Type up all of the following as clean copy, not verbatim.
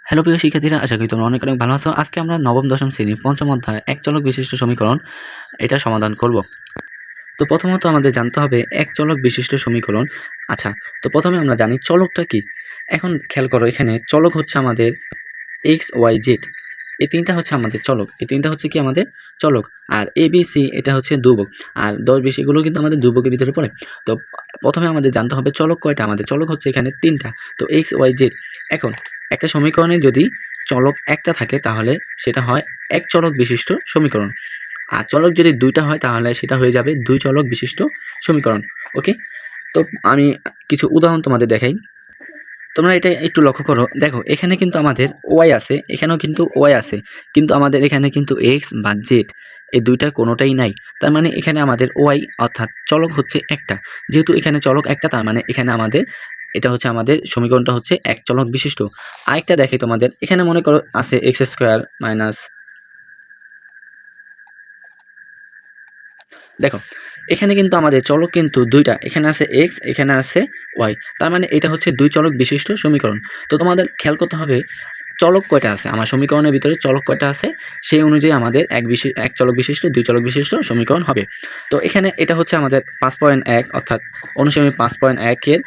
Hello প্রিয় শিক্ষার্থীরা, আশা করি তোমরা অনেক ভালো আছো। আজকে আমরা নবম দশম শ্রেণীর পঞ্চম অধ্যায় এক চলক বিশিষ্ট সমীকরণ এটা সমাধান করব। তো প্রথমত আমাদের জানতে হবে এক চলক বিশিষ্ট সমীকরণ। আচ্ছা, তো প্রথমে আমরা জানি চলকটা কি। এখন খেয়াল করো, এখানে চলক হচ্ছে আমাদের এক্স ওয়াই জেড, এই তিনটা হচ্ছে আমাদের চলক। এই তিনটা হচ্ছে কি আমাদের চলক। আর এ বি সি এটা হচ্ছে ধ্রুবক, আর 10 20 এগুলো কিন্তু আমাদের ধ্রুবকের ভিতরে পড়ে। তো প্রথমে আমাদের জানতে হবে চলক কয়টা। আমাদের চলক হচ্ছে এখানে তিনটা, তো এক্স ওয়াই জেড। এখন একটা সমীকরণে যদি চলক একটা থাকে তাহলে সেটা হয় এক চলক বিশিষ্ট সমীকরণ, আর চলক যদি দুইটা হয় তাহলে সেটা হয়ে যাবে দুই চলক বিশিষ্ট সমীকরণ। ওকে, তো আমি কিছু উদাহরণ তোমাদের দেখাই। তোমরা এটা একটু লক্ষ্য করো, দেখো এখানে কিন্তু আমাদের ওয়াই আছে, এখানেও কিন্তু ওয়াই আছে, কিন্তু আমাদের এখানে কিন্তু এক্স বা জেড এই দুইটা কোনোটাই নাই। তার মানে এখানে আমাদের ওয়াই অর্থাৎ চলক হচ্ছে একটা। যেহেতু এখানে চলক একটা, তার মানে এখানে আমাদের এটা হচ্ছে আমাদের সমীকরণটা হচ্ছে এক চলক বিশিষ্ট। আরেকটা দেখে তোমাদের, এখানে মনে করো আছে এক্স স্কোয়ার মাইনাস, দেখো এখানে কিন্তু আমাদের চলক কিন্তু দুইটা, এখানে আছে এক্স, এখানে আছে ওয়াই, তার মানে এটা হচ্ছে দুই চলক বিশিষ্ট সমীকরণ। তো তোমাদের খেয়াল করতে হবে চলক কয়টা আছে আমার সমীকরণের ভিতরে, চলক কয়টা আছে সেই অনুযায়ী আমাদের এক চলক বিশিষ্ট দুই চলক বিশিষ্ট সমীকরণ হবে। তো এখানে এটা হচ্ছে আমাদের 5.1 অর্থাৎ অনুশীলনী 5.1-এর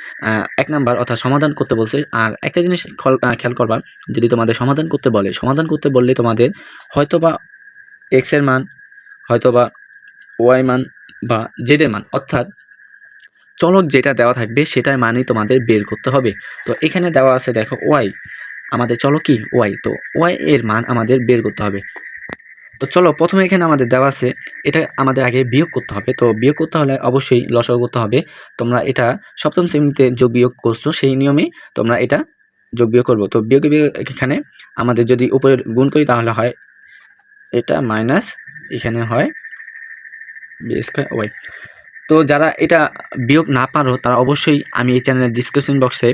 1 নাম্বার অর্থাৎ সমাধান করতে বলছে। আর একটা জিনিস খেয়াল করবা, যদি তোমাদের সমাধান করতে বললে তোমাদের হয়তোবা এক্স এর মান, হয়তোবা ওয়াই মান বা জেড এর মান, অর্থাৎ চলক যেটা দেওয়া থাকবে সেটার মানই তোমাদের বের করতে হবে। তো এখানে দেওয়া আছে দেখো ওয়াই, আমাদের চলক কি ওয়াই, তো ওয়াই এর মান আমাদের বের করতে হবে। তো চলো প্রথমে এখানে আমাদের দেওয়া আছে, এটা আমাদের আগে বিয়োগ করতে হবে। তো বিয়োগ করতে হলে অবশ্যই লসাগু করতে হবে। তোমরা এটা সপ্তম শ্রেণীতে যোগ বিয়োগ করছো, সেই নিয়মে তোমরা এটা যোগ বিয়োগ করবো। তো বিয়োগ এখানে আমাদের যদি উপরে গুণ করি তাহলে হয় এটা মাইনাস, এখানে হয় বি স্কয়ার ওয়াই। তো যারা এটা বিয়োগ না পারো তারা অবশ্যই আমি এই চ্যানেলের ডিসক্রিপশন বক্সে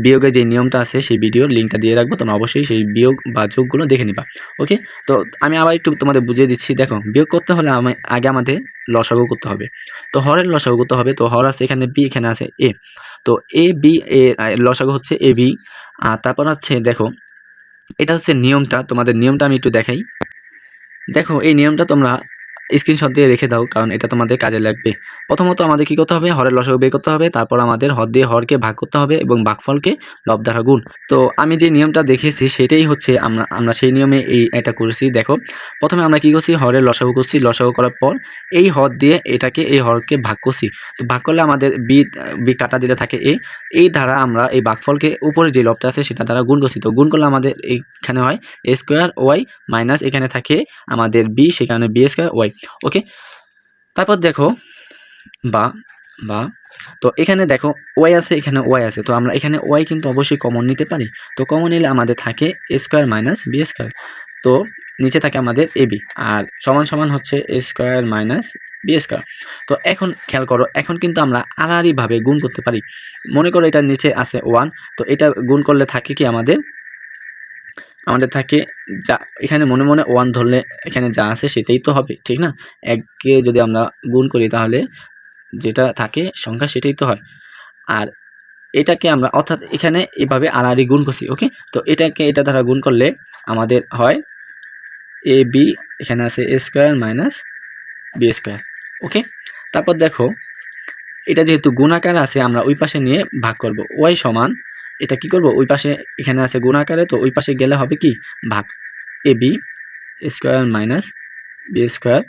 বিয়োগের যে নিয়মটা আছে সেই ভিডিওর লিঙ্কটা দিয়ে রাখবো, তোমরা অবশ্যই সেই বিয়োগ বা যোগগুলো দেখে নিবা। ওকে, তো আমি আবার একটু তোমাদের বুঝিয়ে দিচ্ছি। দেখো বিয়োগ করতে হলে আগে আমাদের লসাগু করতে হবে। তো হরের লসাগু করতে হবে। তো হর আছে এখানে বি, এখানে আছে এ, তো এ বি এ লসাগু হচ্ছে এ বি। আর তারপর হচ্ছে দেখো এটা হচ্ছে নিয়মটা, তোমাদের নিয়মটা আমি একটু দেখাই। দেখো এই নিয়মটা তোমরা স্ক্রিনশট দিয়ে রেখে দাও, কারণ এটা তোমাদের কাজে লাগবে। প্রথমত আমাদের কি করতে হবে, হরের লসাগু বের করতে হবে, তারপর আমাদের হর দিয়ে হরকে ভাগ করতে হবে এবং ভাগফলকে লব দ্বারা গুণ। তো আমি যে নিয়মটা দেখেছি সেটাই হচ্ছে আমরা সেই নিয়মে এটা করেছি। দেখো প্রথমে আমরা কি করছি, হরের লসাগু করছি, লসাগু করার পর এই হর দিয়ে এটাকে এই হরকে ভাগ করছি। তো ভাগ করলে আমাদের বি বি কাটা দিলে থাকে এই দ্বারা আমরা এই ভাগফলকে উপরে যে লবটা আছে সেটা দ্বারা গুণ করছি। তো গুণ করলে আমাদের এইখানে হয় এ স্কোয়ার ওয়াই মাইনাস এখানে থাকে আমাদের বি, সেখানে বি স্কয়ার ওয়াই। ওকে, তারপর দেখো বা বা তো এখানে দেখো ওয়াই আছে, এখানে ওয়াই আছে, তো আমরা এখানে ওয়াই কিন্তু অবশ্যই কমন নিতে পারি। তো কমন নিলে আমাদের থাকে এ স্কয়ার মাইনাস বি স্কয়ার, তো নিচে থাকে আমাদের এ বি, আর সমান সমান হচ্ছে এ স্কয়ার মাইনাস বি স্কয়ার। তো এখন খেয়াল করো, এখন কিন্তু আমরা আড়াআড়িভাবে গুণ করতে পারি। মনে করো এটার নিচে আছে 1, তো এটা গুণ করলে থাকে কি আমাদের থাকে যা এখানে মনে মনে 1 ধরলে এখানে যা আছে সেটাই তো হবে, ঠিক না? এককে যদি আমরা গুণ করি তাহলে যেটা থাকে সংখ্যা সেটাই তো হয়। আর এটাকে আমরা অর্থাৎ এখানে এভাবে আড়াআড়ি গুণ করছি। ওকে, তো এটাকে এটা দ্বারা গুণ করলে আমাদের হয় এ বি, এখানে আছে এ স্কয়ার মাইনাস বি স্কয়ার। ওকে, তারপর দেখো এটা যেহেতু গুণাকার আছে আমরা ওই পাশে নিয়ে ভাগ করব। ওয়াই সমান এটা কি করব, ওই পাশে এখানে আছে গুণাকারে, তো ওই পাশে গেলে হবে কি ভাগ, A B square minus B square,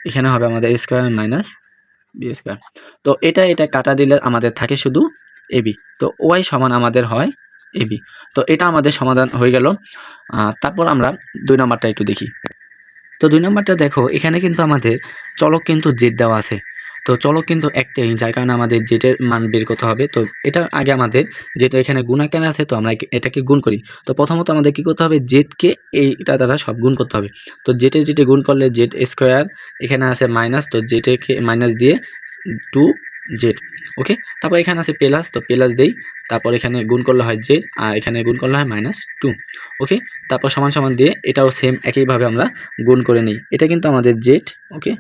এখানে হবে আমাদের A square minus B square. তো এটা কাটা দিলে আমাদের থাকে শুধু এবি। তো ওয়াই সমান আমাদের হয় এবি। তো এটা আমাদের সমাধান হয়ে গেল। তারপর আমরা 2 নম্বরটা একটু দেখি। তো 2 নম্বরটা দেখো, এখানে কিন্তু আমাদের চলক কিন্তু জেড দেওয়া আছে। তো চলক কিন্তু একটাই, যার কারণে আমাদের জেটের মান বের করতে হবে। তো এটা আগে আমাদের যেটা এখানে গুণাকার আছে, তো আমরা এটাকে গুণ করি। তো প্রথমত আমাদের কি করতে হবে, জেডকে এইটা দ্বারা সব গুণ করতে হবে। তো জেটে গুণ করলে জেড স্কোয়ার, এখানে আছে মাইনাস, তো জেডকে মাইনাস দিয়ে 2 জেড। ওকে, তারপর এখানে আছে প্লাস, তো প্লাস দেই, তারপর এখানে গুণ করলে হয় জেড, আর এখানে গুণ করলে হয় -2। ওকে, তারপর সমান সমান দিয়ে এটাও সেম একইভাবে আমরা গুণ করে নিই। এটা কিন্তু আমাদের জেড। ওকে,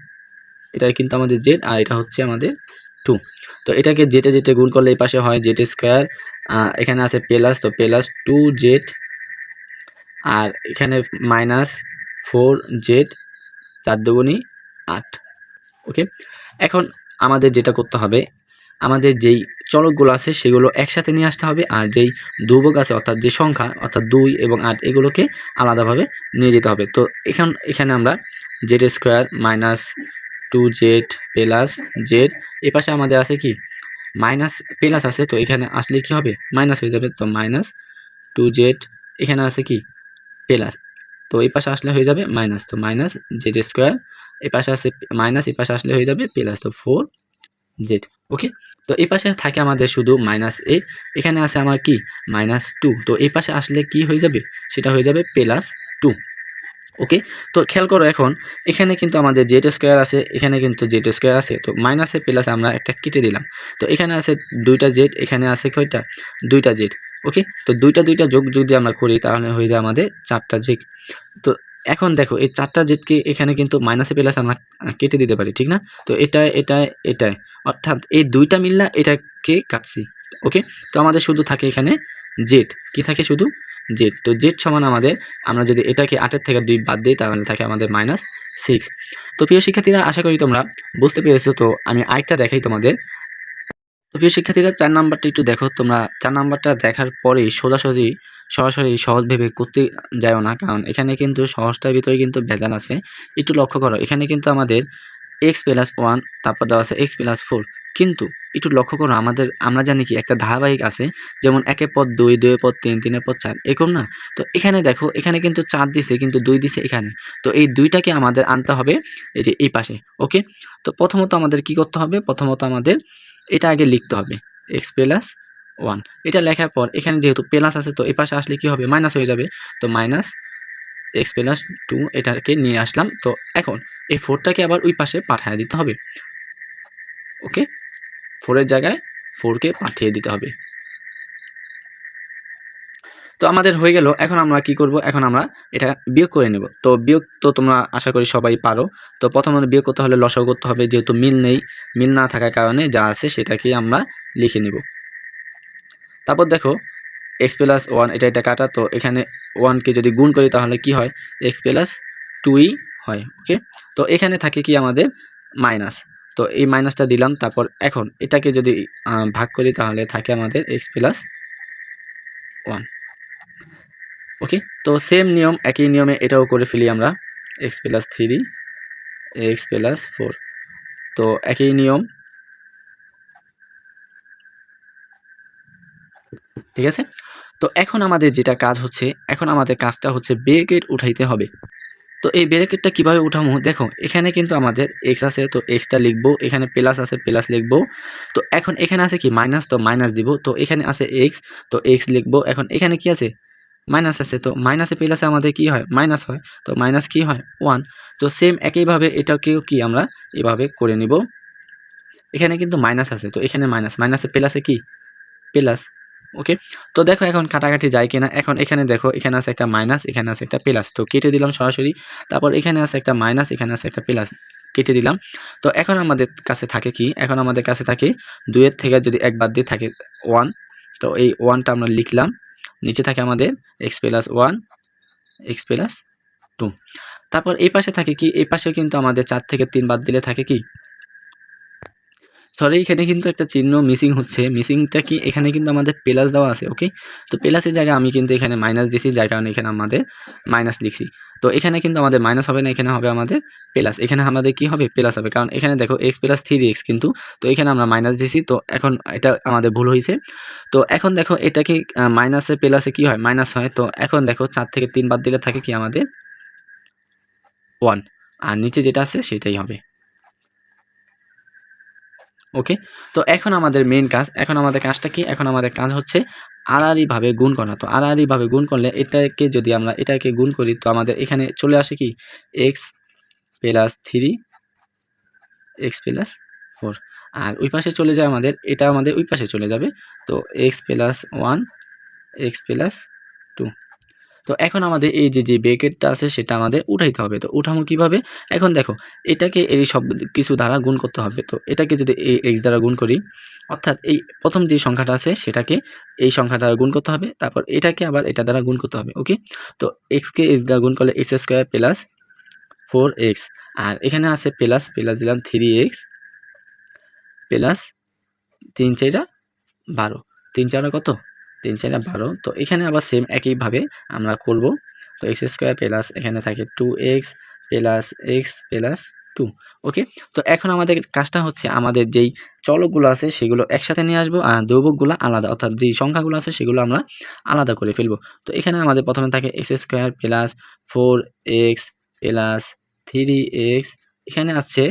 এটা কিন্তু আমাদের জেড, আর এটা হচ্ছে আমাদের 2। তো এটাকে জেটে গুণ করলে এই পাশে হয় জেড স্কোয়ার, এখানে আছে প্লাস, তো প্লাস 2 জেড আর এখানে -4z 4 দুগুণী 8। ওকে, এখন আমাদের যেটা করতে হবে, আমাদের যেই চলকগুলো আছে সেগুলো একসাথে নিয়ে আসতে হবে, আর যেই ধ্রুবক আছে অর্থাৎ যে সংখ্যা অর্থাৎ 2 এবং 8 এগুলোকে আলাদাভাবে নিয়ে যেতে হবে। তো এখানে আমরা z² -2z প্লাস z, এ পাশে আমাদের আছে কি মাইনাস প্লাস আছে, তো এখানে আসলে কি হবে মাইনাস হয়ে যাবে, তো -2z, এখানে আছে কি প্লাস, তো এই পাশে আসলে হয়ে যাবে মাইনাস, তো -z², এই পাশে আছে মাইনাস, এই পাশে আসলে হয়ে যাবে প্লাস, তো 4z। ওকে, তো এই পাশে থাকে আমাদের শুধু -8, এখানে আছে আমার কি -2, তো এই পাশে আসলে কি হয়ে যাবে সেটা হয়ে যাবে +2। ওকে, তো খেয়াল করো এখন এখানে কিন্তু আমাদের z² আছে, এখানে কিন্তু z² আছে, তো মাইনাসে প্লাসে আমরা একটা কেটে দিলাম, তো এখানে আছে 2টা z, এখানে আছে কয়টা 2টা z। ওকে, তো দুইটা যোগ যদি আমরা করি তাহলে হয়ে যায় আমাদের 4টা z। তো এখন দেখো এই 4টা জেডকে এখানে কিন্তু মাইনাসে প্লাসে আমরা কেটে দিতে পারি, ঠিক না? তো এটাই অর্থাৎ এই দুইটা মিললা এটাকে কাটছি। ওকে, তো আমাদের শুধু থাকে এখানে জেড, কি থাকে শুধু জেড, তো জেড সমান আমাদের, আমরা যদি এটাকে 8 থেকে 2 বাদ দিই তাহলে থাকে আমাদের -6। তো প্রিয় শিক্ষার্থীরা, আশা করি তোমরা বুঝতে পেরেছো। তো আমি আরেকটা দেখাই তোমাদের। তো প্রিয় শিক্ষার্থীরা 4 নাম্বারটা একটু দেখো, তোমরা 4 নাম্বারটা দেখার পরেই সরাসরি সহজ ভেবে করতে যাও না, কারণ এখানে কিন্তু সহজটার ভিতরে কিন্তু ভেজাল আছে। একটু লক্ষ্য করো, এখানে কিন্তু আমাদের x+1, তারপর দেওয়া আছে x+4, কিন্তু একটু লক্ষ্য করো আমরা জানি কি একটা ধারাবাহিক আছে, যেমন 1 এর পর 2, 2 এর পর 3, 3 এর পর 4, এরকম না? তো এখানে দেখো, এখানে কিন্তু 4 দিছে কিন্তু 2 দিছে এখানে, তো এই দুইটাকে আমাদের আনতে হবে এই যে এই পাশে। ওকে, তো প্রথমত আমাদের কি করতে হবে, প্রথমত আমাদের এটা আগে লিখতে হবে x+1, এটা লেখার পর এখানে যেহেতু প্লাস আছে, তো এই পাশে আসলে কি হবে মাইনাস হয়ে যাবে, তো -x+2 এটাকে নিয়ে আসলাম। তো এখন এই 4টাকে আবার ওই পাশে পাঠিয়ে দিতে হবে। ওকে, 4 এর জায়গায় 4কে পাঠিয়ে দিতে হবে। তো আমাদের হয়ে গেল। এখন আমরা কি করব, এখন আমরা এটা বিয়োগ করে নেব। তো বিয়োগ তো তোমরা আশা করি সবাই পারো। তো প্রথমে বিয়োগ করতে হলে লসাগু করতে হবে, যেহেতু মিল নেই, মিল না থাকার কারণে যা আছে সেটাকে আমরা লিখে নিব। তারপর দেখো x+1, এটা কাটা, তো এখানে 1কে যদি গুণ করি তাহলে কি হয় x+2ই হয়। ওকে, তো এখানে থাকে কি আমাদের মাইনাস, তো এই মাইনাসটা দিলাম। তারপর এখন এটাকে যদি ভাগ করি তাহলে থাকে আমাদের x+1। ওকে, তো সেম নিয়ম, একই নিয়মে এটাও করে ফেলি আমরা, x+3, x+4, তো একই নিয়ম, ঠিক আছে। তো এখন আমাদের যেটা কাজ হচ্ছে, এখন আমাদের কাজটা হচ্ছে ব্র্যাকেট উঠাইতে হবে। তো এই ব্র্যাকেটটা কিভাবে উঠামো, দেখো এখানে কিন্তু আমাদের x আছে, তো xটা লিখবো, এখানে প্লাস আছে প্লাস লিখবো, তো এখন এখানে আছে কি মাইনাস, তো মাইনাস দিব, তো এখানে আছে x, তো x লিখবো। এখন এখানে কি আছে মাইনাস আছে, তো মাইনাসে প্লাসে আমাদের কি হয় মাইনাস হয়, তো মাইনাস কি হয় 1। তো সেম একইভাবে এটাকেও কি আমরা এভাবে করে নিব। এখানে কিন্তু মাইনাস আছে, তো এখানে মাইনাসে প্লাসে কি প্লাস। ওকে, তো দেখো এখন কাটাকাটি যায় কিনা। এখন এখানে দেখো, এখানে আছে একটা মাইনাস, এখানে আছে একটা প্লাস, তো কেটে দিলাম সরাসরি। তারপর এখানে আছে একটা মাইনাস, এখানে আছে একটা প্লাস, কেটে দিলাম। তো এখন আমাদের কাছে থাকে কি, এখন আমাদের কাছে থাকে 2 এর থেকে যদি 1 বাদ দিয়ে থাকে 1, তো এই 1টা আমরা লিখলাম। নিচে থাকে আমাদের x+1, x+2। তারপর এই পাশে থাকে কি, এই পাশে কিন্তু আমাদের 4 থেকে 3 বাদ দিলে থাকে কি, সরি এখানে কিন্তু একটা চিহ্ন মিসিং হচ্ছে। মিসিংটা কি, এখানে কিন্তু আমাদের প্লাস দেওয়া আছে। ওকে, তো প্লাসের জায়গায় আমি কিন্তু এখানে মাইনাস দিছি, যার কারণে এখানে আমাদের মাইনাস লিখছি। তো এখানে কিন্তু আমাদের মাইনাস হবে না, এখানে হবে আমাদের প্লাস। এখানে আমাদের কি হবে প্লাস হবে, কারণ এখানে দেখো x+3x কিন্তু, তো এখানে আমরা মাইনাস দিছি, তো এখন এটা আমাদের ভুল হয়েছে। তো এখন দেখো এটা কি মাইনাসে প্লাসে কি হয় মাইনাস হয়। তো এখন দেখো 4 থেকে 3 বাদ দিলে থাকে কি আমাদের 1, আর নিচে যেটা আছে সেটাই হবে। ওকে, তো এখন আমাদের মেইন কাজ, এখন আমাদের কাজটা কি, এখন আমাদের কাজ হচ্ছে আড়াআড়িভাবে গুণ করা। তো আড়াআড়িভাবে গুণ করলে এটাকে যদি আমরা এটাকে গুণ করি, তো আমাদের এখানে চলে আসে কি x+3, x+4, আর ওই পাশে চলে যায় আমাদের, এটা আমাদের ওই পাশে চলে যাবে, তো x+1, x+2। তো এখন আমাদের এই যে ব্র্যাকেটটা আছে সেটা আমাদের উঠাইতে হবে। তো উঠামো কিভাবে? এখন দেখো এটাকে এই সব কিছু দ্বারা গুণ করতে হবে। তো এটাকে যদি এই x দ্বারা গুণ করি, অর্থাৎ এই প্রথম যে সংখ্যাটা আছে সেটাকে এই সংখ্যা দ্বারা গুণ করতে হবে। তারপর এটাকে আবার এটা দ্বারা গুণ করতে হবে। ওকে? তো x কে x দ্বারা গুণ করলে x² প্লাস 4x, আর এখানে আছে প্লাস দিলাম 3x প্লাস 3 4 12, 3 4 কত? 3 4 12। তো এখানে আবার সেম একইভাবে আমরা করব। তো x² প্লাস এখানে থাকে 2x প্লাস x প্লাস 2। ওকে? তো এখন আমাদের কাজটা হচ্ছে আমাদের যেই চলকগুলো আছে সেগুলো একসাথে নিয়ে আসবো, আর দ্রব্যকগুলো আলাদা, অর্থাৎ যেই সংখ্যাগুলো আছে সেগুলো আমরা আলাদা করে ফেলবো। তো এখানে আমাদের প্রথমে থাকে x² plus 4x plus 3x, এখানে আছে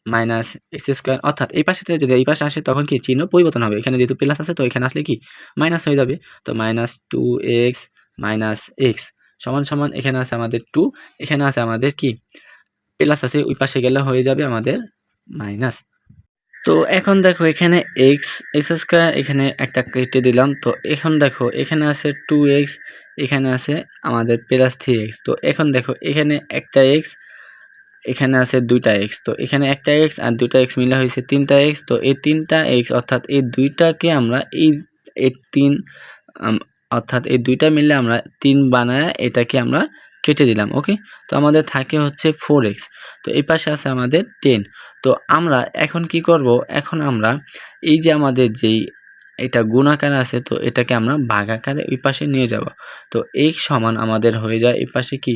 মাইনাস x², অর্থাৎ এই পাশে থেকে যদি এই পাশে আসে তখন কি চিহ্ন পরিবর্তন হবে। এখানে যেহেতু প্লাস আছে তো এখানে আসলে কি মাইনাস হয়ে যাবে। তো মাইনাস 2x মাইনাস x সমান সমান এখানে আছে আমাদের 2, এখানে আছে আমাদের কি প্লাস আছে, ওই পাশে গেলে হয়ে যাবে আমাদের মাইনাস। তো এখন দেখো এখানে x² এখানে একটা কেটে দিলাম। তো এখন দেখো এখানে আছে 2x, এখানে আছে আমাদের প্লাস 3x। তো এখন দেখো এখানে একটা x, এখানে আছে 2টা x। তো এখানে একটা x আর 2টা x মিলে হয়েছে 3টা x। তো এই 3টা x অর্থাৎ এই দুইটাকে আমরা এই 3 অর্থাৎ এই দুইটা মিলে আমরা 3 বানায় এটাকে আমরা কেটে দিলাম। ওকে? তো আমাদের থাকে হচ্ছে 4x। তো এই পাশে আছে আমাদের 10। তো আমরা এখন কি করব? এখন আমরা এই যে আমাদের যেই এটা গুণ আকারে আছে তো এটাকে আমরা ভাগ আকারে ওই পাশে নিয়ে যাব। তো x সমান আমাদের হয়ে যায় এই পাশে কি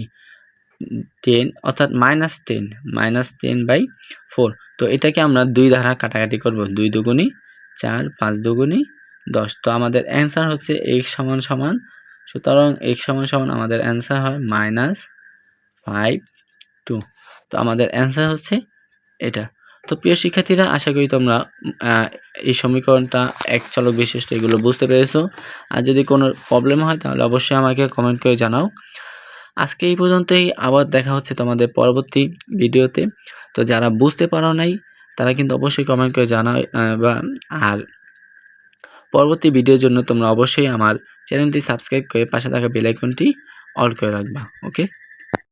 10, অর্থাৎ -10/4। তো এটাকে আমরা 2 দ্বারা কাটাকাটি করব। 2 দুগুণী 4, 5 দুগুণী 10। তো আমাদের অ্যান্সার হচ্ছে x সমান সমান, সুতরাং x সমান সমান আমাদের অ্যান্সার হয় -5/2। তো আমাদের অ্যান্সার হচ্ছে এটা। তো প্রিয় শিক্ষার্থীরা, আশা করি তোমরা এই সমীকরণটা এক চলক বিশিষ্ট এগুলো বুঝতে পেরেছো। আর যদি কোনো প্রবলেম হয় তাহলে অবশ্যই আমাকে কমেন্ট করে জানাও। আজকে এই পর্যন্তই, আবার দেখা হচ্ছে তোমাদের পরবর্তী ভিডিওতে। তো যারা বুঝতে পারো নাই তারা কিন্তু অবশ্যই কমেন্ট করে জানাও, আর পরবর্তী ভিডিওর জন্য তোমরা অবশ্যই আমার চ্যানেলটি সাবস্ক্রাইব করে পাশে থাকা বেল আইকনটি অল করে রাখবা। ওকে?